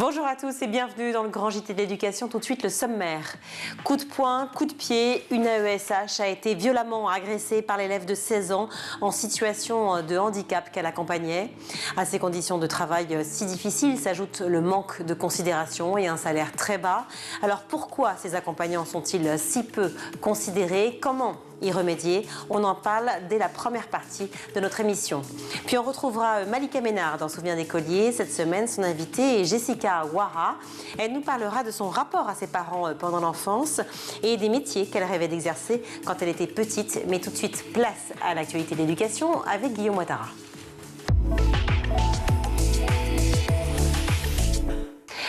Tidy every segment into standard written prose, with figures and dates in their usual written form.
Bonjour à tous et bienvenue dans le Grand JT de l'éducation. Tout de suite le sommaire. Coup de poing, coup de pied, une AESH a été violemment agressée par l'élève de 16 ans en situation de handicap qu'elle accompagnait. À ces conditions de travail si difficiles s'ajoute le manque de considération et un salaire très bas. Alors pourquoi ces accompagnants sont-ils si peu considérés? Comment y remédier? On en parle dès la première partie de notre émission. Puis on retrouvera Malika Ménard dans Souvenir d'écolier. Cette semaine, son invitée est Jessica Ouara. Elle nous parlera de son rapport à ses parents pendant l'enfance et des métiers qu'elle rêvait d'exercer quand elle était petite. Mais tout de suite, place à l'actualité de l'éducation avec Guillaume Ouattara.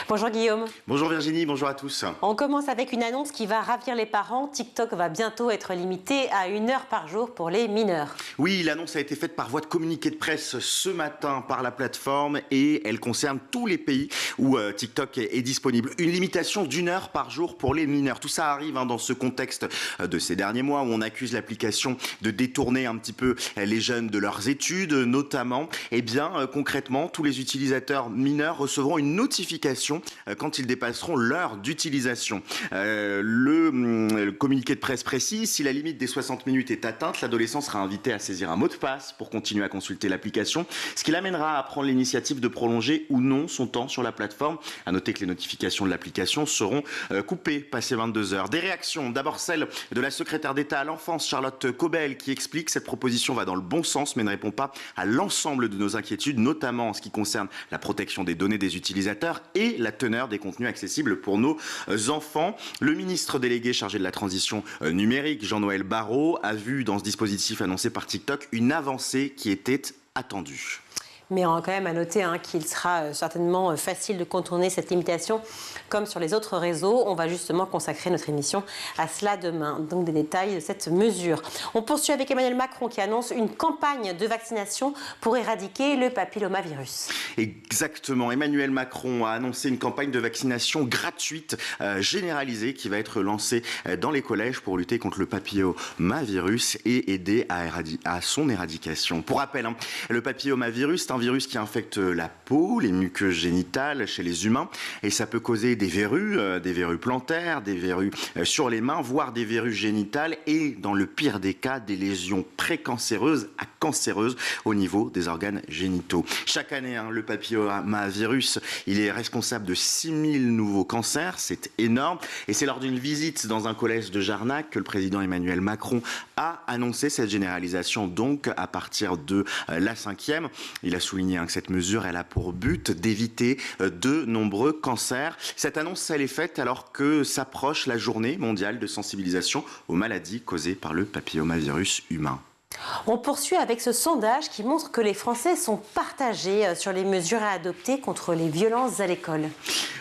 Bonjour Guillaume. Bonjour Virginie, bonjour à tous. On commence avec une annonce qui va ravir les parents. TikTok va bientôt être limité à 1 heure par jour pour les mineurs. Oui, l'annonce a été faite par voie de communiqué de presse ce matin par la plateforme et elle concerne tous les pays où TikTok est disponible. Une limitation d'1 heure par jour pour les mineurs. Tout ça arrive dans ce contexte de ces derniers mois où on accuse l'application de détourner un petit peu les jeunes de leurs études, notamment. Eh bien, concrètement, tous les utilisateurs mineurs recevront une notification quand ils dépasseront l'heure d'utilisation. Le communiqué de presse précise, si la limite des 60 minutes est atteinte, l'adolescent sera invité à saisir un mot de passe pour continuer à consulter l'application, ce qui l'amènera à prendre l'initiative de prolonger ou non son temps sur la plateforme. À noter que les notifications de l'application seront coupées passé 22 heures. Des réactions, d'abord celle de la secrétaire d'État à l'enfance, Charlotte Cobel, qui explique que cette proposition va dans le bon sens mais ne répond pas à l'ensemble de nos inquiétudes, notamment en ce qui concerne la protection des données des utilisateurs et la teneur des contenus accessibles pour nos enfants. Le ministre délégué chargé de la transition numérique, Jean-Noël Barrot, a vu dans ce dispositif annoncé par TikTok une avancée qui était attendue. Mais on a quand même à noter qu'il sera certainement facile de contourner cette limitation comme sur les autres réseaux. On va justement consacrer notre émission à cela demain. Donc des détails de cette mesure. On poursuit avec Emmanuel Macron qui annonce une campagne de vaccination pour éradiquer le papillomavirus. Exactement. Emmanuel Macron a annoncé une campagne de vaccination gratuite généralisée qui va être lancée dans les collèges pour lutter contre le papillomavirus et aider à son éradication. Pour rappel, le papillomavirus, c'est un virus qui infecte la peau, les muqueuses génitales chez les humains et ça peut causer des verrues plantaires, des verrues sur les mains, voire des verrues génitales et dans le pire des cas, des lésions précancéreuses à cancéreuses au niveau des organes génitaux. Chaque année, le papillomavirus, il est responsable de 6000 nouveaux cancers, c'est énorme et c'est lors d'une visite dans un collège de Jarnac que le président Emmanuel Macron a annoncé cette généralisation donc à partir de la 5e. Il a souligné que cette mesure, elle a pour but d'éviter de nombreux cancers. Cette annonce, elle est faite alors que s'approche la journée mondiale de sensibilisation aux maladies causées par le papillomavirus humain. On poursuit avec ce sondage qui montre que les Français sont partagés sur les mesures à adopter contre les violences à l'école.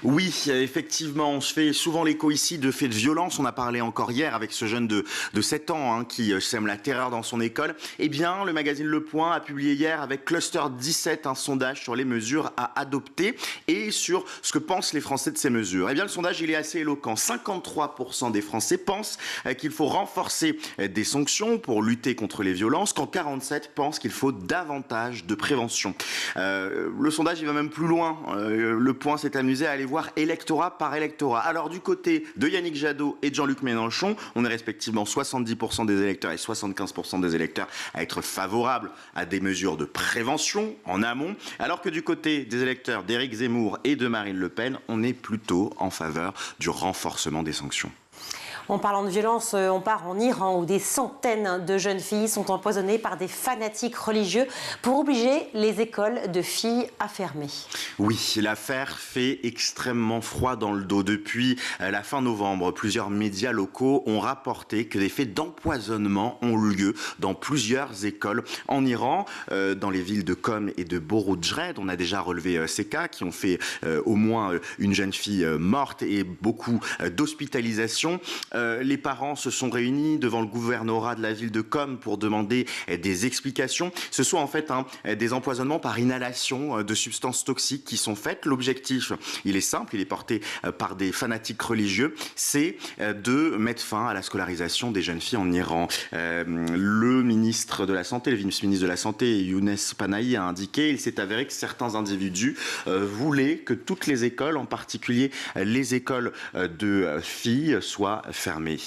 Oui, effectivement, on se fait souvent l'écho ici de faits de violence. On a parlé encore hier avec ce jeune de 7 ans qui sème la terreur dans son école. Eh bien, le magazine Le Point a publié hier avec Cluster 17 un sondage sur les mesures à adopter et sur ce que pensent les Français de ces mesures. Eh bien, le sondage, il est assez éloquent. 53% des Français pensent qu'il faut renforcer des sanctions pour lutter contre les violences, quand 47% pensent qu'il faut davantage de prévention. Le sondage, il va même plus loin. Le Point s'est amusé à aller voir électorat par électorat. Alors du côté de Yannick Jadot et de Jean-Luc Mélenchon, on est respectivement 70% des électeurs et 75% des électeurs à être favorables à des mesures de prévention en amont, alors que du côté des électeurs d'Éric Zemmour et de Marine Le Pen, on est plutôt en faveur du renforcement des sanctions. En parlant de violence, on part en Iran où des centaines de jeunes filles sont empoisonnées par des fanatiques religieux pour obliger les écoles de filles à fermer. Oui, l'affaire fait extrêmement froid dans le dos. Depuis la fin novembre, plusieurs médias locaux ont rapporté que des faits d'empoisonnement ont eu lieu dans plusieurs écoles en Iran, dans les villes de Qom et de Boroujdred. On a déjà relevé ces cas qui ont fait au moins une jeune fille morte et beaucoup d'hospitalisations. Les parents se sont réunis devant le gouvernorat de la ville de Com pour demander des explications. Ce sont en fait des empoisonnements par inhalation de substances toxiques qui sont faites. L'objectif, il est simple, il est porté par des fanatiques religieux, c'est de mettre fin à la scolarisation des jeunes filles en Iran. Le ministre de la Santé, le vice-ministre de la Santé, Younes Panahi, a indiqué, il s'est avéré que certains individus voulaient que toutes les écoles, en particulier les écoles de filles, soient fermées.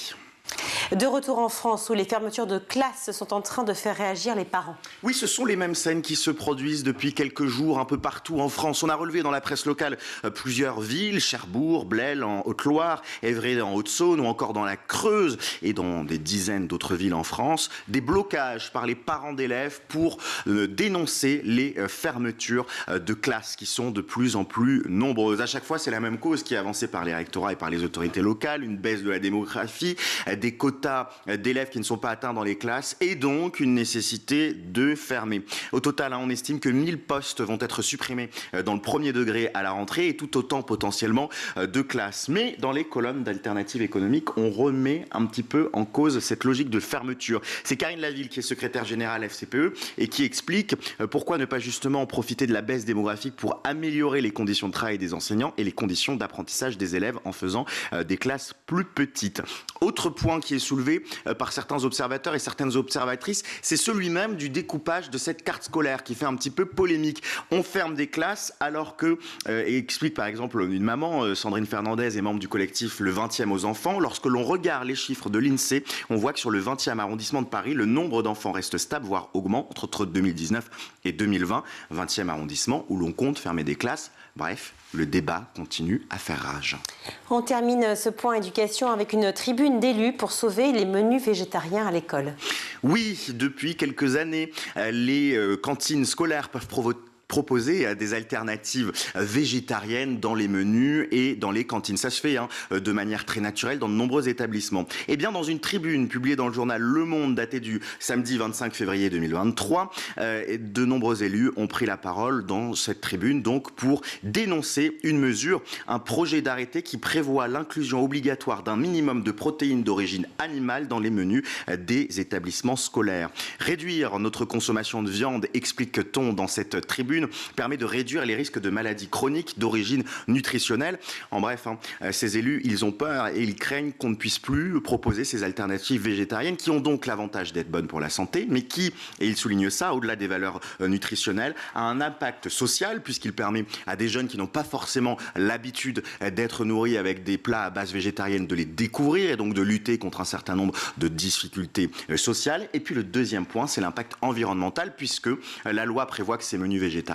De retour en France, où les fermetures de classes sont en train de faire réagir les parents. Oui, ce sont les mêmes scènes qui se produisent depuis quelques jours un peu partout en France. On a relevé dans la presse locale plusieurs villes, Cherbourg, Blel en Haute-Loire, Évry en Haute-Saône ou encore dans la Creuse et dans des dizaines d'autres villes en France, des blocages par les parents d'élèves pour dénoncer les fermetures de classes qui sont de plus en plus nombreuses. À chaque fois, c'est la même cause qui est avancée par les rectorats et par les autorités locales, une baisse de la démographie, des quotas d'élèves qui ne sont pas atteints dans les classes et donc une nécessité de fermer. Au total, on estime que 1000 postes vont être supprimés dans le premier degré à la rentrée et tout autant potentiellement de classes. Mais dans les colonnes d'alternatives économiques, on remet un petit peu en cause cette logique de fermeture. C'est Karine Laville qui est secrétaire générale FCPE et qui explique pourquoi ne pas justement profiter de la baisse démographique pour améliorer les conditions de travail des enseignants et les conditions d'apprentissage des élèves en faisant des classes plus petites. Autre point qui est soulevé par certains observateurs et certaines observatrices, c'est celui même du découpage de cette carte scolaire qui fait un petit peu polémique. On ferme des classes alors que, explique par exemple une maman, Sandrine Fernandez, est membre du collectif Le 20e aux enfants. Lorsque l'on regarde les chiffres de l'INSEE, on voit que sur le 20e arrondissement de Paris, le nombre d'enfants reste stable, voire augmente entre 2019 et 2020. 20e arrondissement où l'on compte fermer des classes. Bref, le débat continue à faire rage. On termine ce point éducation avec une tribune d'élus pour sauver les menus végétariens à l'école. Oui, depuis quelques années, les cantines scolaires peuvent proposer des alternatives végétariennes dans les menus et dans les cantines. Ça se fait de manière très naturelle dans de nombreux établissements. Et bien dans une tribune publiée dans le journal Le Monde datée du samedi 25 février 2023, de nombreux élus ont pris la parole dans cette tribune donc pour dénoncer une mesure, un projet d'arrêté qui prévoit l'inclusion obligatoire d'un minimum de protéines d'origine animale dans les menus des établissements scolaires. Réduire notre consommation de viande, explique-t-on dans cette tribune, permet de réduire les risques de maladies chroniques d'origine nutritionnelle. En bref, ces élus, ils ont peur et ils craignent qu'on ne puisse plus proposer ces alternatives végétariennes qui ont donc l'avantage d'être bonnes pour la santé, mais qui, et ils soulignent ça, au-delà des valeurs nutritionnelles, a un impact social puisqu'il permet à des jeunes qui n'ont pas forcément l'habitude d'être nourris avec des plats à base végétarienne de les découvrir et donc de lutter contre un certain nombre de difficultés sociales. Et puis le deuxième point, c'est l'impact environnemental puisque la loi prévoit que ces menus végétariens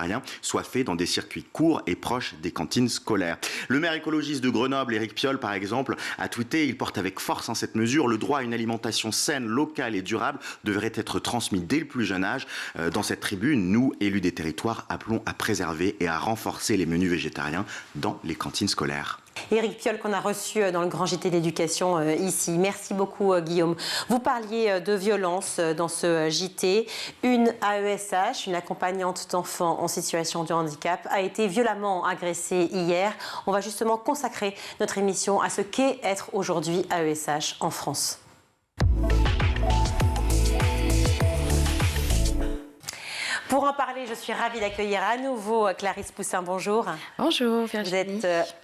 soit fait dans des circuits courts et proches des cantines scolaires. Le maire écologiste de Grenoble, Éric Piolle, par exemple, a tweeté, il porte avec force cette mesure, le droit à une alimentation saine, locale et durable devrait être transmis dès le plus jeune âge. Dans cette tribune, nous, élus des territoires, appelons à préserver et à renforcer les menus végétariens dans les cantines scolaires. Éric Piolle qu'on a reçu dans le Grand JT d'éducation ici. Merci beaucoup Guillaume. Vous parliez de violence dans ce JT. Une AESH, une accompagnante d'enfants en situation de handicap, a été violemment agressée hier. On va justement consacrer notre émission à ce qu'est être aujourd'hui AESH en France. Pour en parler, je suis ravie d'accueillir à nouveau Clarisse Poussin. Bonjour. Bonjour Virginie. Vous êtes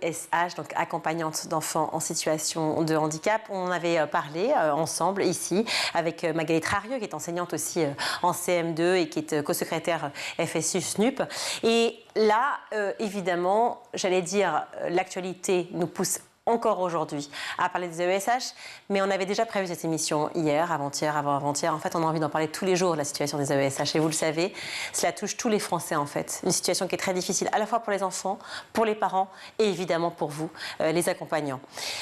AESH, donc accompagnante d'enfants en situation de handicap. On avait parlé ensemble ici avec Magali Trarieux, qui est enseignante aussi en CM2 et qui est co-secrétaire FSU SNUP. Et là, évidemment, j'allais dire, l'actualité nous pousse encore aujourd'hui à parler des AESH, mais on avait déjà prévu cette émission hier, avant-hier, avant-avant-hier. En fait, on a envie d'en parler tous les jours de la situation des AESH. Et vous le savez, cela touche tous les Français en fait. Une situation qui est très difficile à la fois pour les enfants, pour les parents et évidemment pour vous, les accompagnants.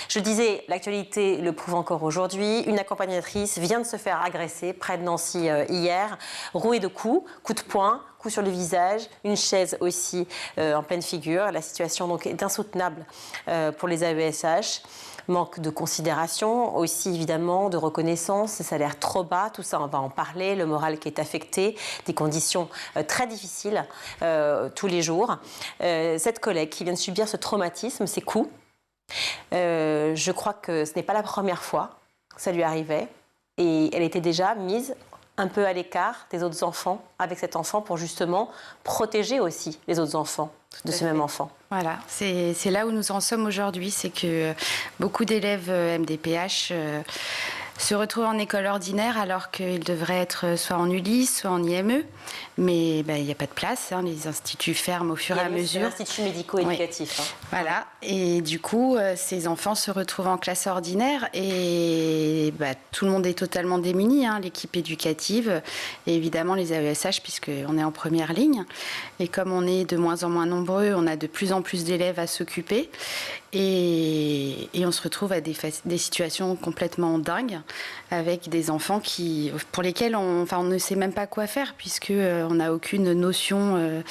Je disais, l'actualité le prouve encore aujourd'hui. Une accompagnatrice vient de se faire agresser près de Nancy hier, rouée de coups de poing, coup sur le visage, une chaise aussi en pleine figure. La situation donc est insoutenable pour les AESH. Manque de considération, aussi évidemment de reconnaissance, les salaires trop bas, tout ça on va en parler, le moral qui est affecté, des conditions très difficiles tous les jours. Cette collègue qui vient de subir ce traumatisme, ces coups, Je crois que ce n'est pas la première fois que ça lui arrivait. Et elle était déjà mise un peu à l'écart des autres enfants avec cet enfant pour justement protéger aussi les autres enfants de ce même enfant. Voilà, c'est là où nous en sommes aujourd'hui, c'est que beaucoup d'élèves MDPH se retrouvent en école ordinaire alors qu'ils devraient être soit en Ulysse, soit en IME, mais il n'y a pas de place, les instituts ferment au fur et à mesure. Instituts médico-éducatifs. Oui. Voilà, et du coup, ces enfants se retrouvent en classe ordinaire et tout le monde est totalement démuni, l'équipe éducative et évidemment les AESH puisqu'on est en première ligne. Et comme on est de moins en moins nombreux, on a de plus en plus d'élèves à s'occuper et on se retrouve à des situations complètement dingues avec des enfants pour lesquels on ne sait même pas quoi faire puisqu'on n'a aucune notion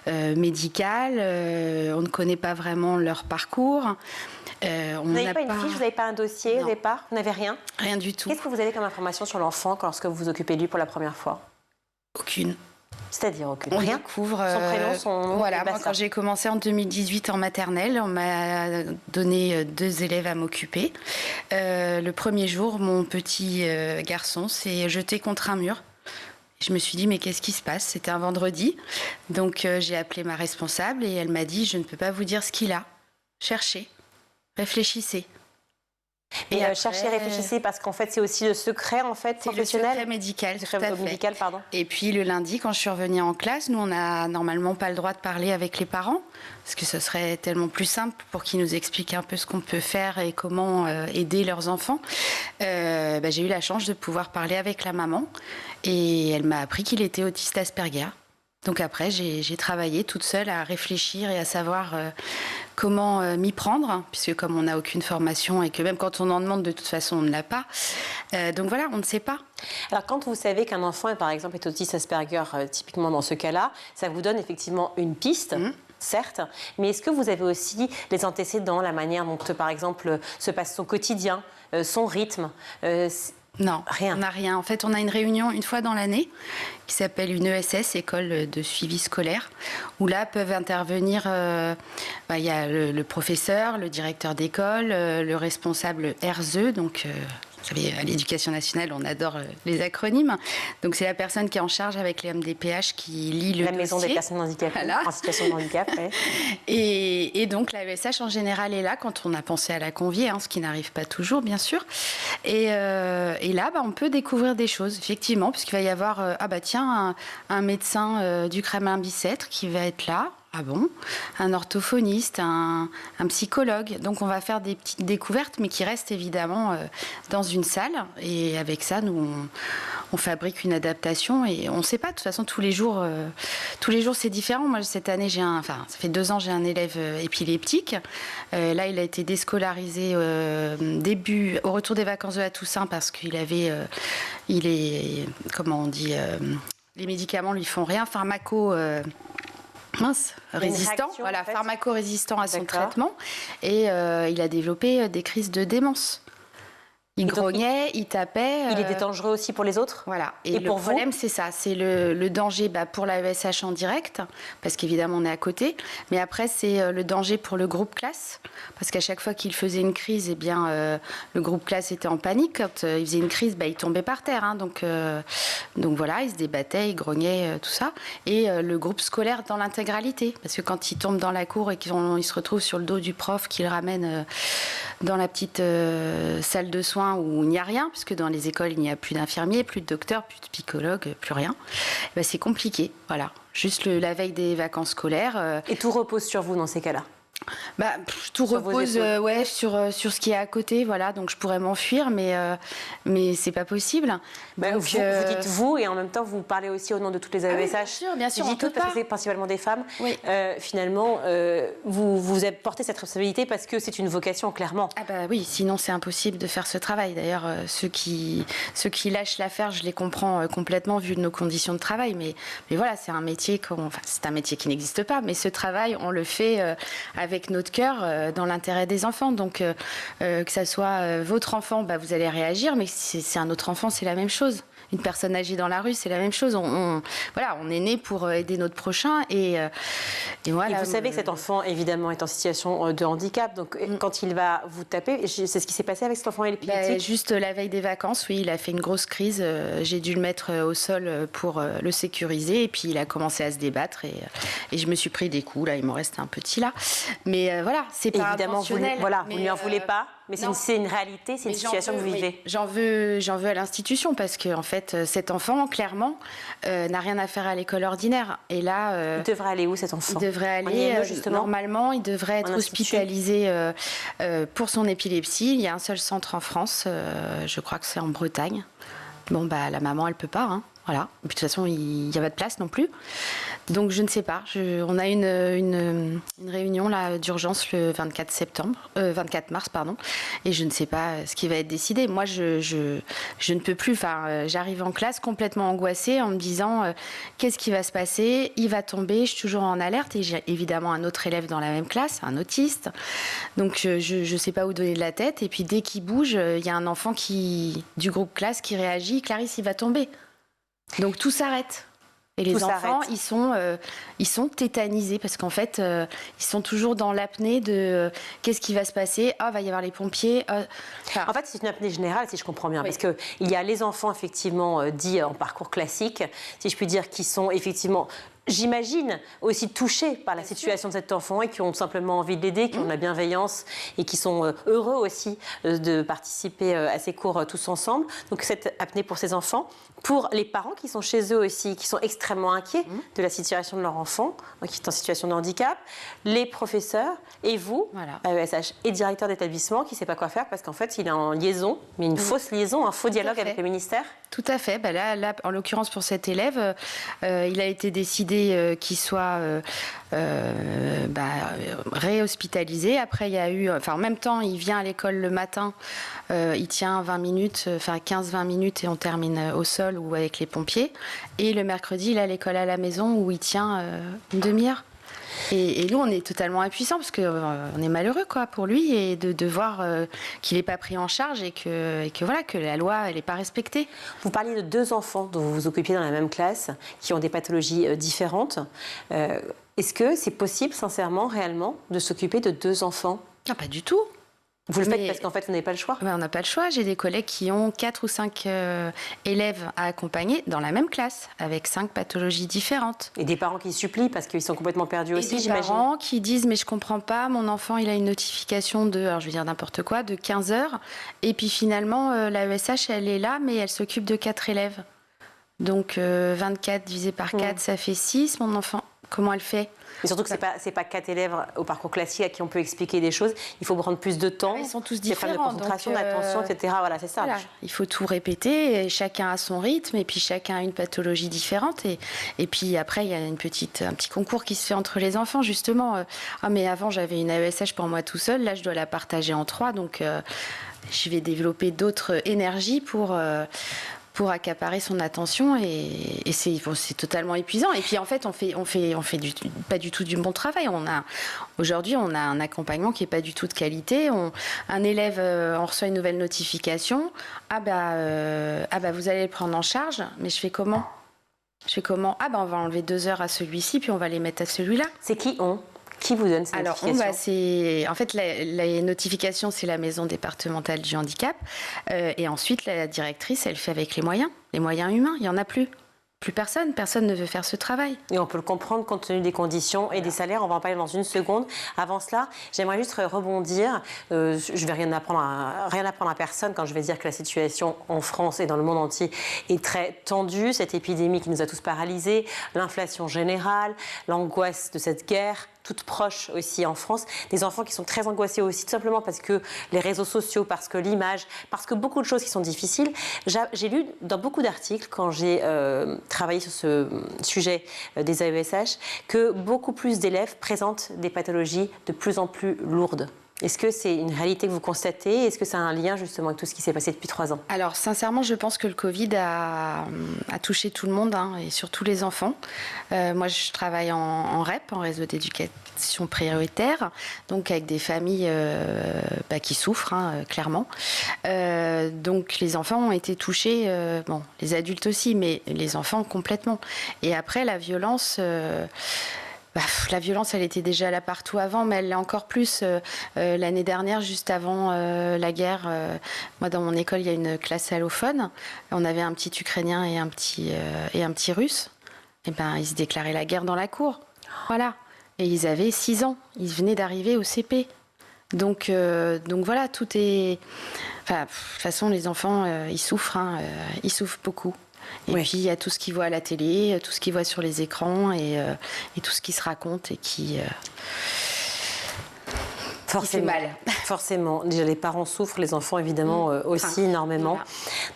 médicale, on ne connaît pas vraiment leur parcours. Vous n'avez pas une fiche, vous n'avez pas un dossier au départ, vous n'avez rien? Rien du tout. Qu'est-ce que vous avez comme information sur l'enfant lorsque vous vous occupez de lui pour la première fois? Aucune. C'est-à-dire aucune. On Rien. découvre son prénom, son nom. Voilà, moi, quand j'ai commencé en 2018 en maternelle, on m'a donné 2 élèves à m'occuper. Le premier jour, mon petit garçon s'est jeté contre un mur. Je me suis dit, mais qu'est-ce qui se passe? C'était un vendredi. Donc, j'ai appelé ma responsable et elle m'a dit, je ne peux pas vous dire ce qu'il a. Cherchez, réfléchissez. Et après, cherchez, réfléchissez, parce qu'en fait, c'est aussi le secret professionnel. Le secret médical, tout à fait. Médical, pardon. Et puis le lundi, quand je suis revenue en classe, nous, on n'a normalement pas le droit de parler avec les parents, parce que ce serait tellement plus simple pour qu'ils nous expliquent un peu ce qu'on peut faire et comment aider leurs enfants. J'ai eu la chance de pouvoir parler avec la maman, et elle m'a appris qu'il était autiste Asperger. Donc après, j'ai travaillé toute seule à réfléchir et à savoir comment m'y prendre, puisque comme on n'a aucune formation et que même quand on en demande, de toute façon, on ne l'a pas. Donc voilà, on ne sait pas. Alors quand vous savez qu'un enfant, par exemple, est autiste Asperger, typiquement dans ce cas-là, ça vous donne effectivement une piste. Certes, mais est-ce que vous avez aussi les antécédents, la manière dont, par exemple, se passe son quotidien, son rythme Non, rien. On n'a rien. En fait, on a une réunion une fois dans l'année qui s'appelle une ESS, École de suivi scolaire, où là peuvent intervenir, y a le professeur, le directeur d'école, le responsable RZE, donc... Vous savez, à l'Éducation nationale, on adore les acronymes. Donc, c'est la personne qui est en charge avec les MDPH qui lit le dossier. La maison des personnes handicapées, voilà. En situation de handicap. Ouais. Et donc, la ESH, en général, est là quand on a pensé à la convier, ce qui n'arrive pas toujours, bien sûr. Et là, on peut découvrir des choses, effectivement, puisqu'il va y avoir, un médecin du Kremlin-Bicêtre qui va être là. Ah bon? Un orthophoniste, un psychologue. Donc on va faire des petites découvertes, mais qui restent évidemment dans une salle. Et avec ça, nous, on fabrique une adaptation. Et on ne sait pas, de toute façon, tous les jours c'est différent. Moi, cette année, ça fait 2 ans, j'ai un élève épileptique. Là, il a été déscolarisé au retour des vacances de la Toussaint parce qu'il avait, les médicaments lui font rien, résistant, pharmaco-résistant à son traitement. Et il a développé des crises de démence. Il grognait, il tapait. Il était dangereux aussi pour les autres. Voilà. Et le problème, c'est ça. C'est le danger pour la ESH en direct, parce qu'évidemment, on est à côté. Mais après, c'est le danger pour le groupe classe. Parce qu'à chaque fois qu'il faisait une crise, le groupe classe était en panique. Quand il faisait une crise, il tombait par terre. Donc voilà, il se débattait, il grognait, tout ça. Et le groupe scolaire dans l'intégralité. Parce que quand il tombe dans la cour et qu'il se retrouve sur le dos du prof qui le ramène dans la petite salle de soins, où il n'y a rien, puisque dans les écoles, il n'y a plus d'infirmiers, plus de docteurs, plus de psychologues, plus rien. C'est compliqué, voilà. Juste la veille des vacances scolaires. Et tout repose sur vous dans ces cas-là? Tout repose sur ce qui est à côté, voilà. Donc je pourrais m'enfuir, mais c'est pas possible. Donc, vous dites vous, et en même temps vous parlez aussi au nom de toutes les AESH. Bien sûr, je dis toutes parce que c'est principalement des femmes. Oui. Finalement, vous avez porté cette responsabilité parce que c'est une vocation, clairement. Oui, sinon c'est impossible de faire ce travail. D'ailleurs, ceux qui lâchent l'affaire, je les comprends complètement vu nos conditions de travail. Mais voilà, c'est un métier c'est un métier qui n'existe pas, mais ce travail, on le fait avec notre cœur, dans l'intérêt des enfants. Donc, que ça soit votre enfant, vous allez réagir, mais si c'est un autre enfant, c'est la même chose. une personne âgée dans la rue, c'est la même chose. Voilà, on est né pour aider notre prochain et voilà. Et vous savez que cet enfant, évidemment, est en situation de handicap. Donc, quand il va vous taper, c'est ce qui s'est passé avec cet enfant épileptique? Juste la veille des vacances, oui, il a fait une grosse crise. J'ai dû le mettre au sol pour le sécuriser. Et puis, il a commencé à se débattre. Et je me suis pris des coups. Là, il m'en reste un petit là. Mais voilà, c'est pas intentionnel. Vous ne lui en voulez pas. Mais c'est une réalité, c'est une situation que vous vivez. Oui. J'en veux à l'institution parce que en fait, cet enfant, clairement, n'a rien à faire à l'école ordinaire. Et là, il devrait aller où cet enfant? Il devrait aller normalement, il devrait être hospitalisé pour son épilepsie. Il y a un seul centre en France, je crois que c'est en Bretagne. Bon, bah la maman, elle peut pas. Hein. Voilà. Et puis, de toute façon, il n'y a pas de place non plus. Donc, je ne sais pas. On a une réunion là, d'urgence le 24 mars, pardon. Et je ne sais pas ce qui va être décidé. Moi, je ne peux plus. Enfin, j'arrive en classe complètement angoissée en me disant qu'est-ce qui va se passer? Il va tomber. Je suis toujours en alerte. Et j'ai évidemment un autre élève dans la même classe, un autiste. Donc, je ne sais pas où donner de la tête. Et puis, dès qu'il bouge, il y a un enfant du groupe classe qui réagit. Clarisse, il va tomber. Donc tout s'arrête. Et les enfants, ils sont tétanisés parce qu'en fait, ils sont toujours dans l'apnée de qu'est-ce qui va se passer? Ah, va y avoir les pompiers. En fait, c'est une apnée générale, si je comprends bien, parce qu'il y a les enfants, effectivement, dits en parcours classique, si je puis dire, qui sont effectivement... J'imagine aussi touchés par la situation de cet enfant et qui ont simplement envie de l'aider, qui ont de la bienveillance et qui sont heureux aussi de participer à ces cours tous ensemble. Donc cette apnée pour ces enfants. Pour les parents qui sont chez eux aussi, qui sont extrêmement inquiets de la situation de leur enfant, qui est en situation de handicap, les professeurs et vous, AESH et directeur d'établissement, qui ne sait pas quoi faire parce qu'en fait il est en liaison, mais une fausse liaison, un faux dialogue avec le ministère. Tout à fait. Ben là, en l'occurrence pour cet élève, il a été décidé qu'il soit réhospitalisé. Après, il y a eu... Enfin, en même temps, il vient à l'école le matin, il tient 20 minutes, enfin 15-20 minutes et on termine au sol ou avec les pompiers. Et le mercredi, il a l'école à la maison où il tient une demi-heure. Et nous, on est totalement impuissants parce qu'on est malheureux pour lui et de voir qu'il n'est pas pris en charge et que voilà, que la loi elle n'est pas respectée. Vous parliez de 2 enfants dont vous vous occupiez dans la même classe qui ont des pathologies différentes. Est-ce que c'est possible, sincèrement, réellement, de s'occuper de 2 enfants? Non, pas du tout. Vous le faites parce qu'en fait, vous n'avez pas le choix? On n'a pas le choix. J'ai des collègues qui ont 4 ou 5 élèves à accompagner dans la même classe, avec 5 pathologies différentes. Et des parents qui supplient parce qu'ils sont complètement perdus aussi, j'imagine. Des parents qui disent « mais je ne comprends pas, mon enfant il a une notification de, alors je vais dire n'importe quoi, de 15 heures. Et puis finalement, l'AESH elle est là, mais elle s'occupe de 4 élèves. Donc 24 divisé par 4, ça fait 6. Mon enfant, comment elle fait ? Et surtout que c'est pas 4 élèves au parcours classique à qui on peut expliquer des choses. Il faut prendre plus de temps. Ils sont tous différents. Des problèmes de concentration, d'attention, etc. Voilà, c'est ça. Voilà. Il faut tout répéter. Et chacun a son rythme. Et puis chacun a une pathologie différente. Et puis après, il y a un petit concours qui se fait entre les enfants, justement. Ah, mais avant, j'avais une AESH pour moi tout seul. Là, je dois la partager en 3. Donc, je vais développer d'autres énergies pour accaparer son attention et c'est totalement épuisant. Et puis en fait, on fait pas du tout du bon travail. Aujourd'hui, on a un accompagnement qui est pas du tout de qualité. Un élève, on reçoit une nouvelle notification. Ah bah vous allez le prendre en charge. Mais je fais comment? Ah bah on va enlever 2 heures à celui-ci puis on va les mettre à celui-là. C'est qui vous donne ces notifications? En fait, la notification, c'est la maison départementale du handicap. Et ensuite, la directrice, elle fait avec les moyens humains. Il n'y en a plus. Plus personne ne veut faire ce travail. Et on peut le comprendre compte tenu des conditions et des salaires. On va en parler dans une seconde. Avant cela, j'aimerais juste rebondir. Je ne vais rien apprendre à personne quand je vais dire que la situation en France et dans le monde entier est très tendue. Cette épidémie qui nous a tous paralysés, l'inflation générale, l'angoisse de cette guerre, toute proche aussi en France, des enfants qui sont très angoissés aussi, tout simplement parce que les réseaux sociaux, parce que l'image, parce que beaucoup de choses qui sont difficiles. J'ai lu dans beaucoup d'articles, quand j'ai travaillé sur ce sujet des AESH, que beaucoup plus d'élèves présentent des pathologies de plus en plus lourdes. Est-ce que c'est une réalité que vous constatez? Est-ce que ça a un lien justement avec tout ce qui s'est passé depuis 3 ans? Alors sincèrement, je pense que le Covid a touché tout le monde, et surtout les enfants. Moi, je travaille en REP, en réseau d'éducation prioritaire, donc avec des familles qui souffrent, clairement. Donc les enfants ont été touchés, les adultes aussi, mais les enfants complètement. Et après, la violence... la violence, elle était déjà là partout avant, mais elle l'est encore plus. L'année dernière, juste avant la guerre, moi, dans mon école, il y a une classe allophone. On avait un petit Ukrainien et un petit Russe. Et ils se déclaraient la guerre dans la cour. Voilà. Et ils avaient 6 ans. Ils venaient d'arriver au CP. Donc voilà, tout est... Enfin, de toute façon, les enfants, ils souffrent. Ils souffrent beaucoup. Et puis, il y a tout ce qu'ils voient à la télé, tout ce qu'ils voient sur les écrans et tout ce qui se raconte et qui fait mal. Forcément. Déjà, les parents souffrent, les enfants, évidemment, aussi énormément.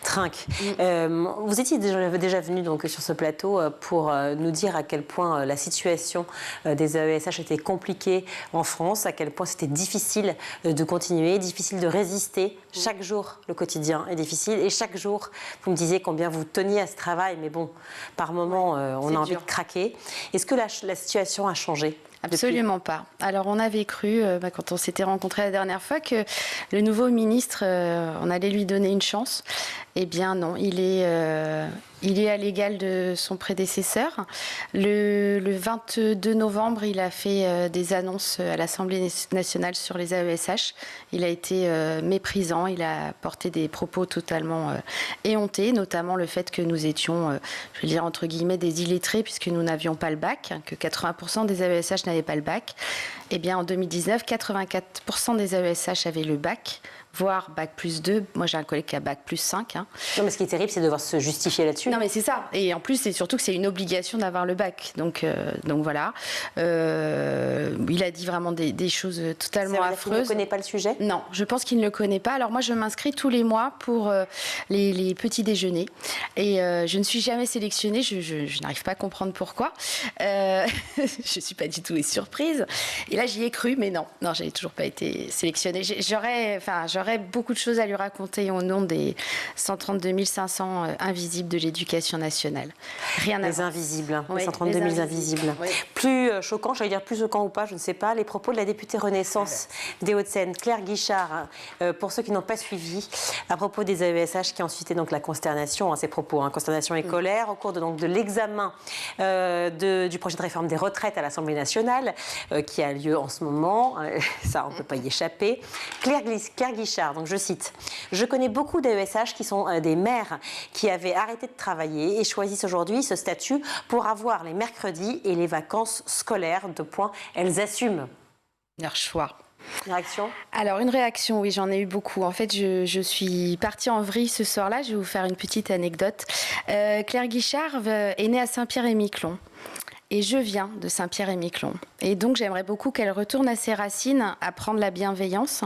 Voilà. Trinquent. Vous étiez déjà venu donc, sur ce plateau pour nous dire à quel point la situation des AESH était compliquée en France, à quel point c'était difficile de continuer, difficile de résister. Chaque jour, le quotidien est difficile. Et chaque jour, vous me disiez combien vous teniez à ce travail. Mais bon, par moment, on a envie de craquer. Est-ce que la situation a changé ? Absolument pas. Alors, on avait cru, quand on s'était rencontrés la dernière fois, que le nouveau ministre, on allait lui donner une chance. Eh bien, non, il est à l'égal de son prédécesseur. Le 22 novembre, il a fait des annonces à l'Assemblée nationale sur les AESH. Il a été méprisant, il a porté des propos totalement éhontés, notamment le fait que nous étions, je veux dire, entre guillemets, des illettrés, puisque nous n'avions pas le bac, que 80% des AESH n'avaient pas le bac. Eh bien, en 2019, 84% des AESH avaient le bac, voire bac plus 2. Moi, j'ai un collègue qui a bac plus 5. Non, mais ce qui est terrible, c'est de devoir se justifier là-dessus. Non, mais c'est ça. Et en plus, c'est surtout que c'est une obligation d'avoir le bac. Donc voilà. Il a dit vraiment des choses totalement affreuses. Il ne connaît pas le sujet ? Non, je pense qu'il ne le connaît pas. Alors moi, je m'inscris tous les mois pour les petits déjeuners. Et je ne suis jamais sélectionnée. Je n'arrive pas à comprendre pourquoi. Je ne suis pas du tout surprise. Et là, j'y ai cru, mais non, j'avais toujours pas été sélectionnée. J'aurais beaucoup de choses à lui raconter au nom des 132 500 invisibles de l'éducation nationale. Rien à voir. Les invisibles, oui, les 132 000 invisibles. Oui. Plus choquant, j'allais dire plus choquant ou pas, je ne sais pas, les propos de la députée Renaissance des Hauts-de-Seine, Claire Guichard, pour ceux qui n'ont pas suivi, à propos des AESH qui ont suscité donc la consternation, ces propos, consternation et colère, au cours de l'examen du projet de réforme des retraites à l'Assemblée nationale, qui a lieu en ce moment, ça on ne peut pas y échapper. Claire Guichard, donc je cite, « Je connais beaucoup d'AESH qui sont des mères qui avaient arrêté de travailler et choisissent aujourd'hui ce statut pour avoir les mercredis et les vacances scolaires, elles assument. » Leur choix. Une réaction ? Alors, une réaction, oui, j'en ai eu beaucoup. En fait, je suis partie en vrille ce soir-là. Je vais vous faire une petite anecdote. Claire Guichard est née à Saint-Pierre-et-Miquelon. Et je viens de Saint-Pierre-et-Miquelon. Et donc, j'aimerais beaucoup qu'elle retourne à ses racines, apprendre la bienveillance,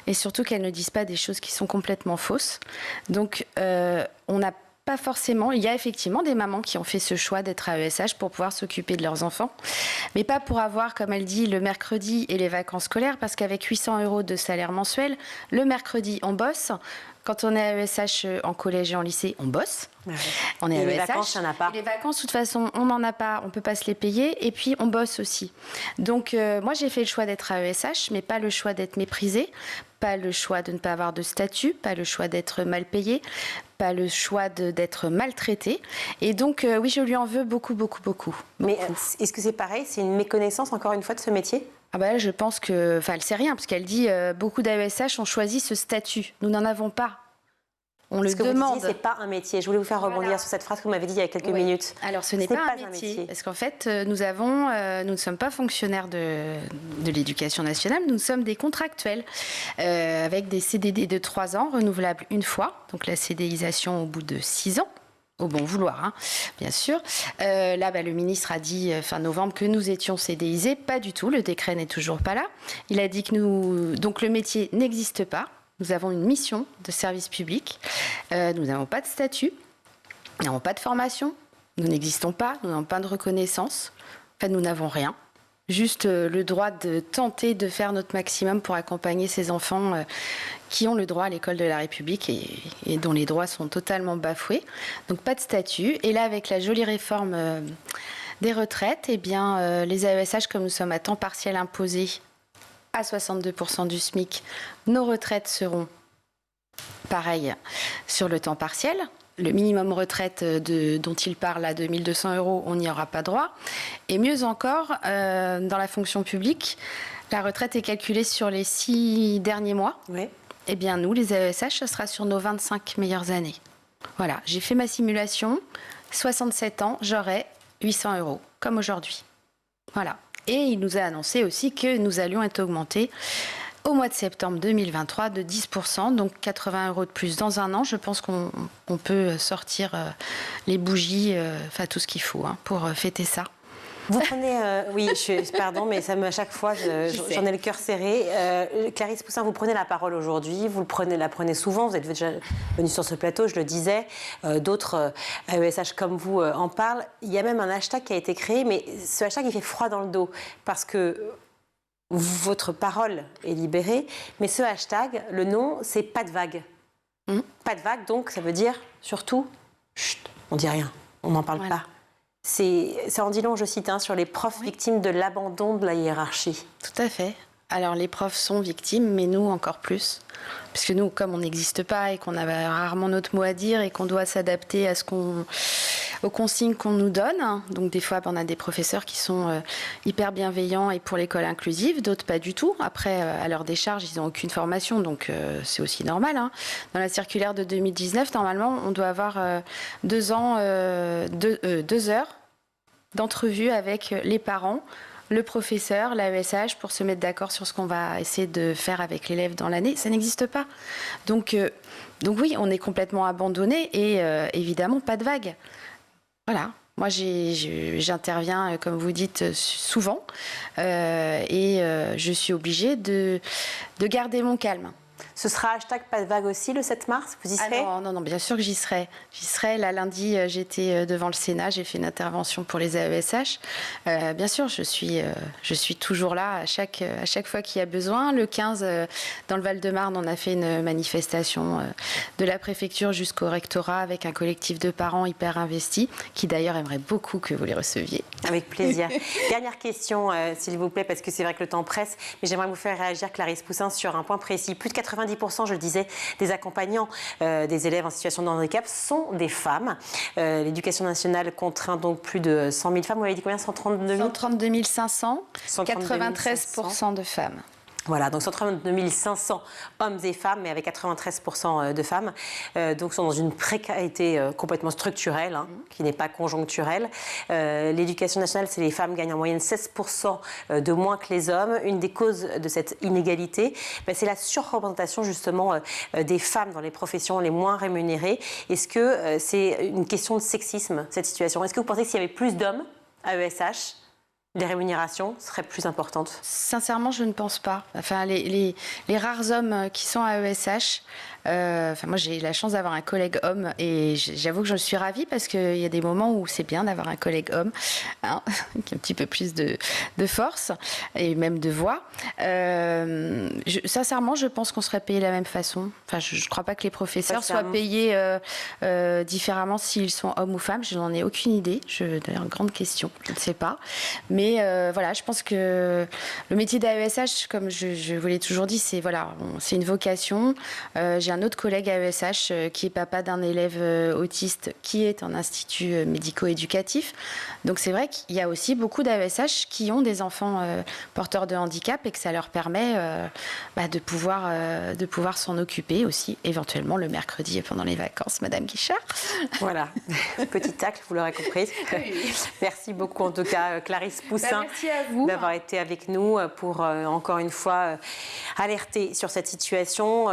et surtout qu'elle ne dise pas des choses qui sont complètement fausses. Donc, on n'a pas forcément... Il y a effectivement des mamans qui ont fait ce choix d'être AESH pour pouvoir s'occuper de leurs enfants, mais pas pour avoir, comme elle dit, le mercredi et les vacances scolaires, parce qu'avec 800 € de salaire mensuel, le mercredi, on bosse. Quand on est AESH en collège et en lycée, on bosse. Ouais. On est et AESH. Les vacances, il n'y en a pas. Et les vacances, de toute façon, on n'en a pas, on ne peut pas se les payer. Et puis, on bosse aussi. Donc, moi, j'ai fait le choix d'être AESH, mais pas le choix d'être méprisée, pas le choix de ne pas avoir de statut, pas le choix d'être mal payée, pas le choix d'être maltraitée. Et donc, oui, je lui en veux beaucoup. Mais est-ce que c'est pareil ? C'est une méconnaissance, encore une fois, de ce métier ? Ah bah là, je pense que... Enfin, elle sait rien, parce qu'elle dit beaucoup d'AESH ont choisi ce statut. Nous n'en avons pas. On le demande. Vous disiez, c'est pas un métier. Je voulais vous faire rebondir sur cette phrase que vous m'avez dit il y a quelques minutes. Alors, ce n'est pas un métier. Parce qu'en fait, nous ne sommes pas fonctionnaires de l'éducation nationale. Nous sommes des contractuels avec des CDD de 3 ans, renouvelables une fois. Donc, la CDIsation au bout de 6 ans. Au bon vouloir, bien sûr. Là, le ministre a dit fin novembre que nous étions CDIsés. Pas du tout, le décret n'est toujours pas là. Il a dit que donc le métier n'existe pas. Nous avons une mission de service public. Nous n'avons pas de statut, nous n'avons pas de formation, nous n'existons pas, nous n'avons pas de reconnaissance. Enfin, nous n'avons rien. juste le droit de tenter de faire notre maximum pour accompagner ces enfants qui ont le droit à l'école de la République et dont les droits sont totalement bafoués. Donc pas de statut. Et là, avec la jolie réforme des retraites, eh bien, les AESH, comme nous sommes à temps partiel imposés à 62% du SMIC, nos retraites seront pareilles sur le temps partiel. Le minimum retraite dont il parle à 2 200 €, on n'y aura pas droit. Et mieux encore, dans la fonction publique, la retraite est calculée sur les 6 derniers mois. Oui. Eh bien, nous, les AESH, ce sera sur nos 25 meilleures années. Voilà, j'ai fait ma simulation. 67 ans, j'aurai 800 €, comme aujourd'hui. Voilà. Et il nous a annoncé aussi que nous allions être augmentés au mois de septembre 2023 de 10%, donc 80 € de plus dans un an. Je pense qu'on peut sortir les bougies, enfin tout ce qu'il faut pour fêter ça. Vous prenez, pardon, mais à chaque fois, j'en ai le cœur serré. Clarisse Poussin, vous prenez la parole aujourd'hui, vous la prenez souvent, vous êtes déjà venue sur ce plateau, je le disais, d'autres AESH comme vous en parlent. Il y a même un hashtag qui a été créé, mais ce hashtag, il fait froid dans le dos, parce que votre parole est libérée, mais ce hashtag, le nom, c'est pas de vague. Pas de vague, donc ça veut dire surtout, chut, on dit rien, on n'en parle pas. Ça en dit long, je cite, sur les profs victimes de l'abandon de la hiérarchie. Tout à fait. Alors les profs sont victimes, mais nous encore plus. Parce que nous, comme on n'existe pas et qu'on a rarement notre mot à dire et qu'on doit s'adapter aux consignes qu'on nous donne, donc des fois on a des professeurs qui sont hyper bienveillants et pour l'école inclusive, d'autres pas du tout. Après, à leur décharge, ils n'ont aucune formation, donc c'est aussi normal. Dans la circulaire de 2019, normalement, on doit avoir 2 heures d'entrevue avec les parents, le professeur, l'AESH, pour se mettre d'accord sur ce qu'on va essayer de faire avec l'élève dans l'année. Ça n'existe pas. Donc oui, on est complètement abandonné et évidemment pas de vague. Voilà. Moi, j'interviens, comme vous dites, souvent et je suis obligée de garder mon calme. Ce sera hashtag pas de vague aussi le 7 mars, vous y serez? Non, bien sûr que j'y serai. Là, lundi, j'étais devant le Sénat, j'ai fait une intervention pour les AESH. Bien sûr, je suis toujours là à chaque fois qu'il y a besoin. Le 15, dans le Val-de-Marne, on a fait une manifestation de la préfecture jusqu'au rectorat avec un collectif de parents hyper investis, qui d'ailleurs aimerait beaucoup que vous les receviez. Avec plaisir. Dernière question, s'il vous plaît, parce que c'est vrai que le temps presse, mais j'aimerais vous faire réagir, Clarisse Poussin, sur un point précis. Plus de 90%, je le disais, des accompagnants des élèves en situation de handicap sont des femmes. L'éducation nationale contraint donc plus de 100 000 femmes. Vous avez dit combien? 132 500, 93% de femmes. Voilà, donc 132 500 hommes et femmes, mais avec 93% de femmes. Donc, sont dans une précarité complètement structurelle, qui n'est pas conjoncturelle. L'éducation nationale, c'est les femmes gagnent en moyenne 16% de moins que les hommes. Une des causes de cette inégalité, c'est la surreprésentation justement des femmes dans les professions les moins rémunérées. Est-ce que c'est une question de sexisme, cette situation? Est-ce que vous pensez que s'il y avait plus d'hommes à ESH, les rémunérations seraient plus importantes? Sincèrement, je ne pense pas. Enfin, les rares hommes qui sont à ESH, moi j'ai la chance d'avoir un collègue homme et j'avoue que je suis ravie parce qu'il y a des moments où c'est bien d'avoir un collègue homme qui a un petit peu plus de force et même de voix. Sincèrement, je pense qu'on serait payé de la même façon. Enfin, je ne crois pas que les professeurs soient payés différemment s'ils sont hommes ou femmes. Je n'en ai aucune idée. D'ailleurs, grande question, je ne sais pas. Mais voilà, je pense que le métier d'AESH, comme je vous l'ai toujours dit, c'est une vocation. J'ai un autre collègue AESH qui est papa d'un élève autiste qui est en institut médico-éducatif. Donc c'est vrai qu'il y a aussi beaucoup d'AESH qui ont des enfants porteurs de handicap et que ça leur permet de pouvoir s'en occuper aussi, éventuellement le mercredi pendant les vacances, Madame Guichard. Voilà, petit tacle, vous l'aurez compris. Oui. Merci beaucoup en tout cas, Clarisse Poussin, d'avoir été avec nous pour encore une fois alerter sur cette situation,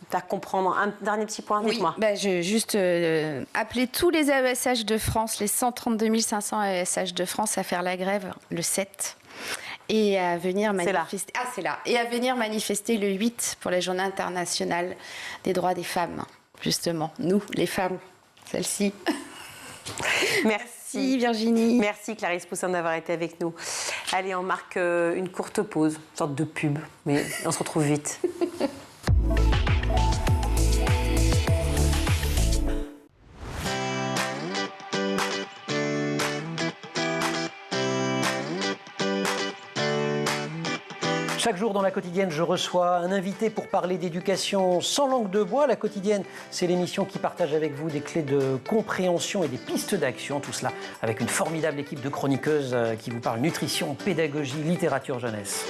faire comprendre. Un dernier petit point, dites-moi. Juste appeler tous les AESH de France, les 132 500 AESH de France à faire la grève le 7 et à venir manifester. C'est là. Et à venir manifester le 8 pour la Journée internationale des droits des femmes, justement. Nous, les femmes, celles-ci. Merci. Merci Virginie. Merci Clarisse Poussin d'avoir été avec nous. Allez, on marque une courte pause, une sorte de pub, mais on se retrouve vite. Chaque jour dans La Quotidienne, je reçois un invité pour parler d'éducation sans langue de bois. La Quotidienne, c'est l'émission qui partage avec vous des clés de compréhension et des pistes d'action. Tout cela avec une formidable équipe de chroniqueuses qui vous parlent nutrition, pédagogie, littérature jeunesse.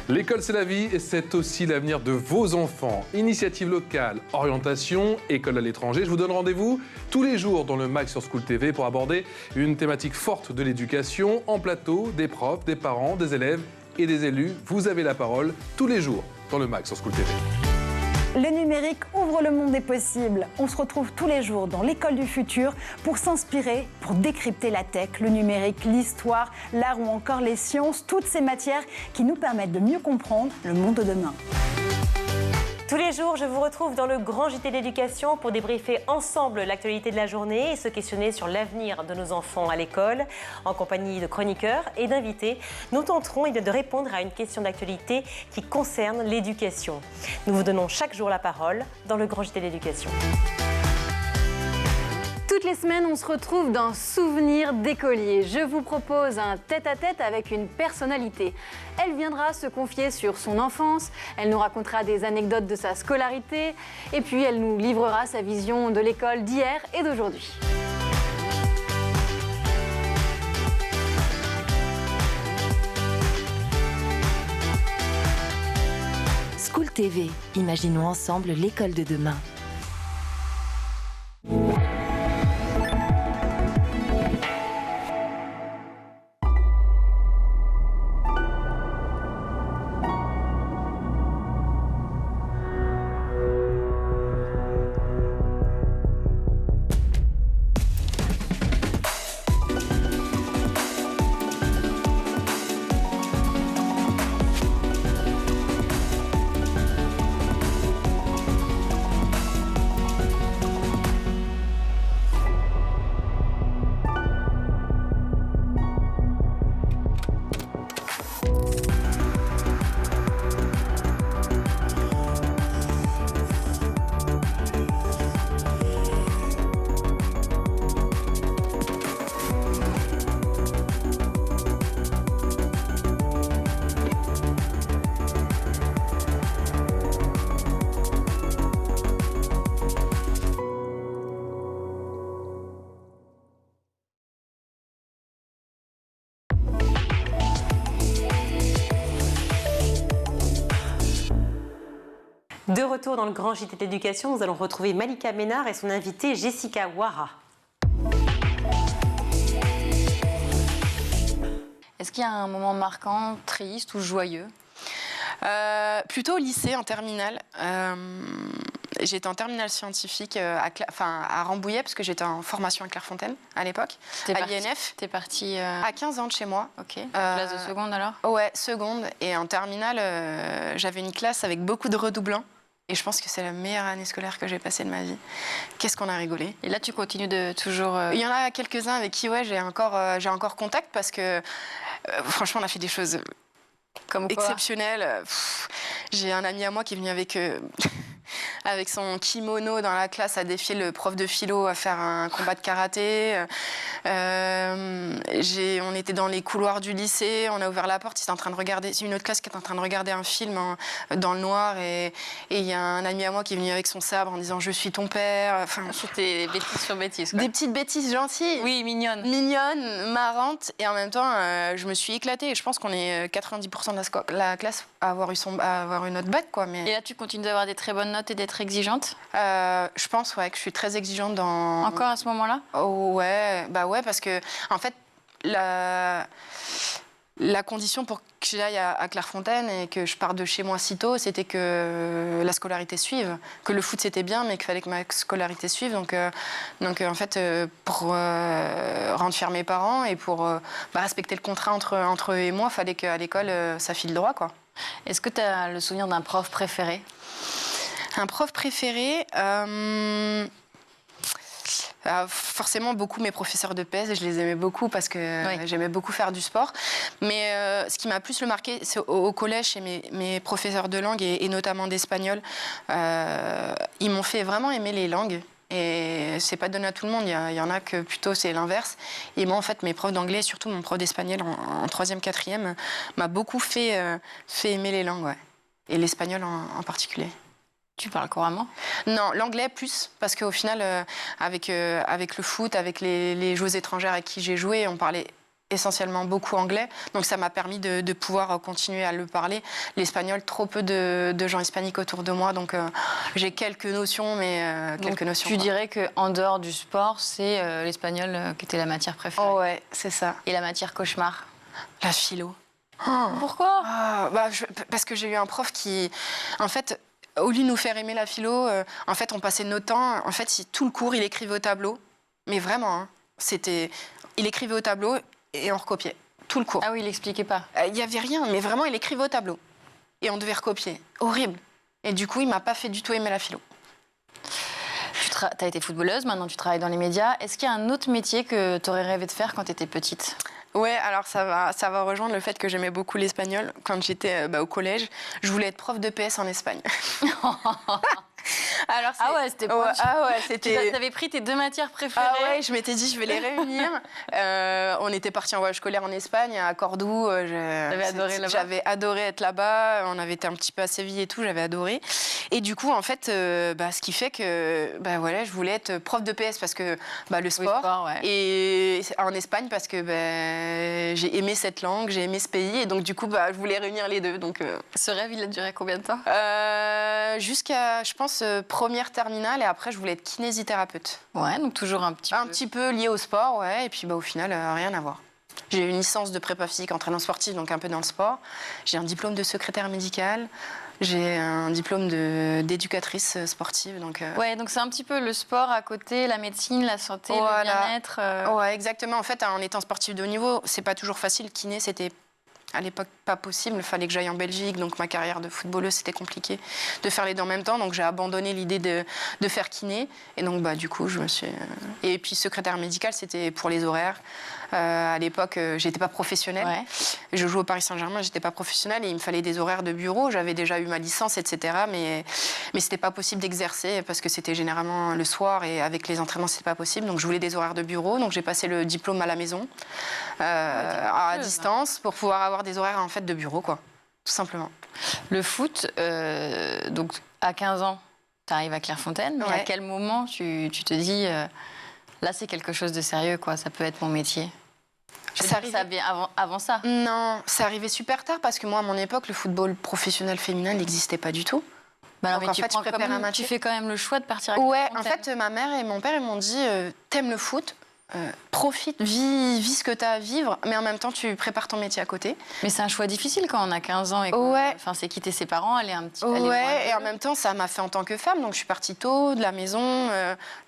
L'école, c'est la vie et c'est aussi l'avenir de vos enfants. Initiative locale, orientation, école à l'étranger. Je vous donne rendez-vous tous les jours dans le MAG sur School TV pour aborder une thématique forte de l'éducation en plateau, des profs, des parents, des élèves et des élus. Vous avez la parole tous les jours dans le MAG sur School TV. Le numérique ouvre le monde des possibles. On se retrouve tous les jours dans l'école du futur pour s'inspirer, pour décrypter la tech, le numérique, l'histoire, l'art ou encore les sciences, toutes ces matières qui nous permettent de mieux comprendre le monde de demain. Tous les jours, je vous retrouve dans le Grand JT d'éducation pour débriefer ensemble l'actualité de la journée et se questionner sur l'avenir de nos enfants à l'école. En compagnie de chroniqueurs et d'invités, nous tenterons de répondre à une question d'actualité qui concerne l'éducation. Nous vous donnons chaque jour la parole dans le Grand JT d'éducation. Toutes les semaines, on se retrouve dans Souvenirs d'écolier. Je vous propose un tête-à-tête avec une personnalité. Elle viendra se confier sur son enfance, elle nous racontera des anecdotes de sa scolarité et puis elle nous livrera sa vision de l'école d'hier et d'aujourd'hui. School TV, imaginons ensemble l'école de demain. De retour dans le Grand JT d'éducation, nous allons retrouver Malika Ménard et son invitée Jessica Ouara. Est-ce qu'il y a un moment marquant, triste ou joyeux? Plutôt au lycée, en terminale. J'étais en terminale scientifique à Rambouillet, parce que j'étais en formation à Clairefontaine à l'époque, à l'INF. T'es partie à 15 ans de chez moi. Ok. Classe de seconde alors? Ouais, seconde. Et en terminale, j'avais une classe avec beaucoup de redoublants. Et je pense que c'est la meilleure année scolaire que j'ai passée de ma vie. Qu'est-ce qu'on a rigolé. Et là, tu continues de toujours... Il y en a quelques-uns avec qui j'ai encore contact, parce que franchement, on a fait des choses comme exceptionnelles. J'ai un ami à moi qui est venu avec son kimono dans la classe à défier le prof de philo à faire un combat de karaté. On était dans les couloirs du lycée, on a ouvert la porte, c'est une autre classe qui est en train de regarder un film dans le noir, et il y a un ami à moi qui est venu avec son sabre en disant « Je suis ton père ». Enfin, c'était bêtises sur bêtises, quoi. Des petites bêtises gentilles. Oui, mignonnes. Mignonnes, marrantes, et en même temps, je me suis éclatée. Et je pense qu'on est 90% de la classe à avoir eu une note bac, quoi. Mais... Et là, tu continues d'avoir des très bonnes notes et d'être exigeante? Je pense, que je suis très exigeante dans... Encore à ce moment-là? Oh, ouais, parce que, en fait, la condition pour que j'aille à Clairefontaine et que je parte de chez moi si tôt, c'était que la scolarité suive. Que le foot, c'était bien, mais qu'il fallait que ma scolarité suive. Donc en fait, pour rendre fiers mes parents et pour respecter le contrat entre eux et moi, il fallait qu'à l'école, ça file droit, quoi. Est-ce que tu as le souvenir d'un prof préféré? Un prof préféré Forcément, beaucoup mes professeurs de PS, je les aimais beaucoup parce que j'aimais beaucoup faire du sport. Mais ce qui m'a plus le marqué, c'est au collège, chez mes professeurs de langue et notamment d'espagnol. Ils m'ont fait vraiment aimer les langues. Et c'est pas donné à tout le monde, il y en a que plutôt c'est l'inverse. Et moi, en fait, mes profs d'anglais, surtout mon prof d'espagnol en 3e, 4e, m'a beaucoup fait aimer les langues, ouais. Et l'espagnol en particulier. Tu parles couramment? Non, l'anglais plus, parce qu'au final, avec le foot, avec les joueuses étrangères avec qui j'ai joué, on parlait essentiellement beaucoup anglais, donc ça m'a permis de pouvoir continuer à le parler. L'espagnol, trop peu de gens hispaniques autour de moi, donc j'ai quelques notions, mais quelques notions. Tu dirais qu'en dehors du sport, c'est l'espagnol qui était la matière préférée? Oh ouais, c'est ça. Et la matière cauchemar? La philo. Oh. Pourquoi? Parce que j'ai eu un prof qui, en fait, au lieu de nous faire aimer la philo, en fait, on passait notre temps, en fait, tout le cours, il écrivait au tableau, mais vraiment, hein, il écrivait au tableau et on recopiait tout le cours. Ah oui, il n'expliquait pas. Il n'y avait rien, mais vraiment, il écrivait au tableau. Et on devait recopier. Horrible. Et du coup, il ne m'a pas fait du tout aimer la philo. Tu as été footballeuse, maintenant tu travailles dans les médias. Est-ce qu'il y a un autre métier que tu aurais rêvé de faire quand tu étais petite? Ouais, alors ça va rejoindre le fait que j'aimais beaucoup l'espagnol. Quand j'étais au collège, je voulais être prof de PS en Espagne. Alors, c'était c'était... Tu avais pris tes 2 matières préférées. Ah ouais, je m'étais dit, je vais les réunir. On était partis en voyage scolaire en Espagne, à Cordoue. J'avais adoré être là-bas. On avait été un petit peu à Séville et tout, j'avais adoré. Et du coup, en fait, ce qui fait que je voulais être prof de PS parce que le sport. Et en Espagne parce que j'ai aimé cette langue, j'ai aimé ce pays. Et donc, du coup, je voulais réunir les deux. Donc, ce rêve, il a duré combien de temps? Jusqu'à, je pense, première terminale, et après je voulais être kinésithérapeute. Ouais, donc toujours un petit peu lié au sport, ouais, et puis au final rien à voir. J'ai eu une licence de prépa physique, entraînement sportif, donc un peu dans le sport. J'ai un diplôme de secrétaire médical. J'ai un diplôme d'éducatrice sportive. Donc, Ouais, donc c'est un petit peu le sport à côté, la médecine, la santé, le bien-être. Ouais, exactement. En fait, en étant sportif de haut niveau, c'est pas toujours facile. Kiné, c'était à l'époque pas possible, il fallait que j'aille en Belgique, donc ma carrière de footballeuse, c'était compliqué de faire les deux en même temps, donc j'ai abandonné l'idée de faire kiné, et donc du coup je me suis... Et puis secrétaire médical, c'était pour les horaires. À l'époque, j'étais pas professionnelle, je jouais au Paris Saint-Germain, j'étais pas professionnelle, et il me fallait des horaires de bureau, j'avais déjà eu ma licence, etc., mais c'était pas possible d'exercer, parce que c'était généralement le soir, et avec les entraînements, c'était pas possible, donc je voulais des horaires de bureau, donc j'ai passé le diplôme à la maison, à distance, pour pouvoir avoir des horaires en fait de bureau, quoi, tout simplement. Le foot, donc à 15 ans, tu arrives à Clairefontaine, mais à quel moment tu te dis là c'est quelque chose de sérieux, quoi, ça peut être mon métier? Ça arrivait avant ça? Non, ça arrivait super tard parce que moi à mon époque le football professionnel féminin n'existait pas du tout. Donc, en fait, tu fais quand même le choix de partir à Clairefontaine. Ouais, en fait ma mère et mon père ils m'ont dit t'aimes le foot, profite, vis ce que tu as à vivre, mais en même temps, tu prépares ton métier à côté. Mais c'est un choix difficile quand on a 15 ans et c'est quitter ses parents, aller un petit... Ouais, et en même temps, ça m'a fait en tant que femme, donc je suis partie tôt de la maison,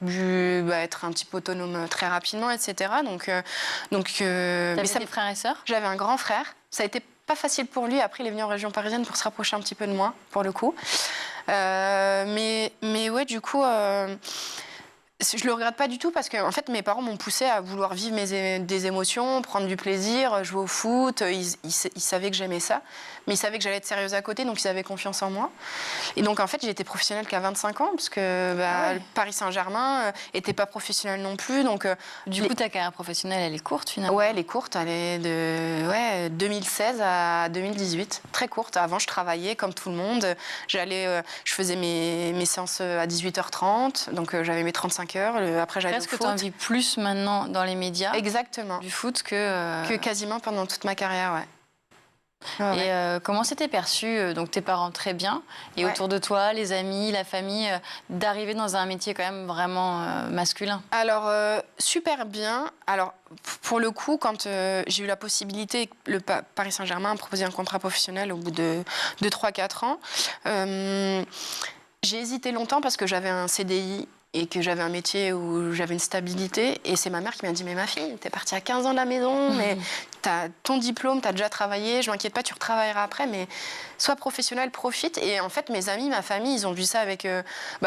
être un petit peu autonome très rapidement, etc. T'avais des frères et sœurs? J'avais un grand frère, ça a été pas facile pour lui, après il est venu en région parisienne pour se rapprocher un petit peu de moi, pour le coup. Mais ouais, du coup... je le regrette pas du tout parce que en fait mes parents m'ont poussée à vouloir vivre des émotions, prendre du plaisir, jouer au foot. Ils savaient que j'aimais ça, mais ils savaient que j'allais être sérieuse à côté, donc ils avaient confiance en moi. Et donc en fait j'ai été professionnelle qu'à 25 ans parce que le Paris Saint-Germain était pas professionnel non plus. Donc du coup ta carrière professionnelle elle est courte finalement. Ouais, elle est courte, elle est de 2016 à 2018, très courte. Avant je travaillais comme tout le monde, je faisais mes séances à 18h30, donc j'avais mes 35 heures. Après, j'allais au foot. Est-ce que tu en vis plus maintenant dans les médias? Exactement. Du foot que quasiment pendant toute ma carrière, ouais. Et comment c'était perçu, donc tes parents très bien, et autour de toi, les amis, la famille, d'arriver dans un métier quand même vraiment masculin? Alors, super bien. Alors, pour le coup, quand j'ai eu la possibilité, le Paris Saint-Germain a proposé un contrat professionnel au bout de 3-4 ans, j'ai hésité longtemps parce que j'avais un CDI. et que j'avais un métier où j'avais une stabilité. Et c'est ma mère qui m'a dit, mais ma fille, t'es partie à 15 ans de la maison, mais t'as ton diplôme, t'as déjà travaillé, je m'inquiète pas, tu retravailleras après, mais sois professionnelle, profite. Et en fait, mes amis, ma famille, ils ont vu ça avec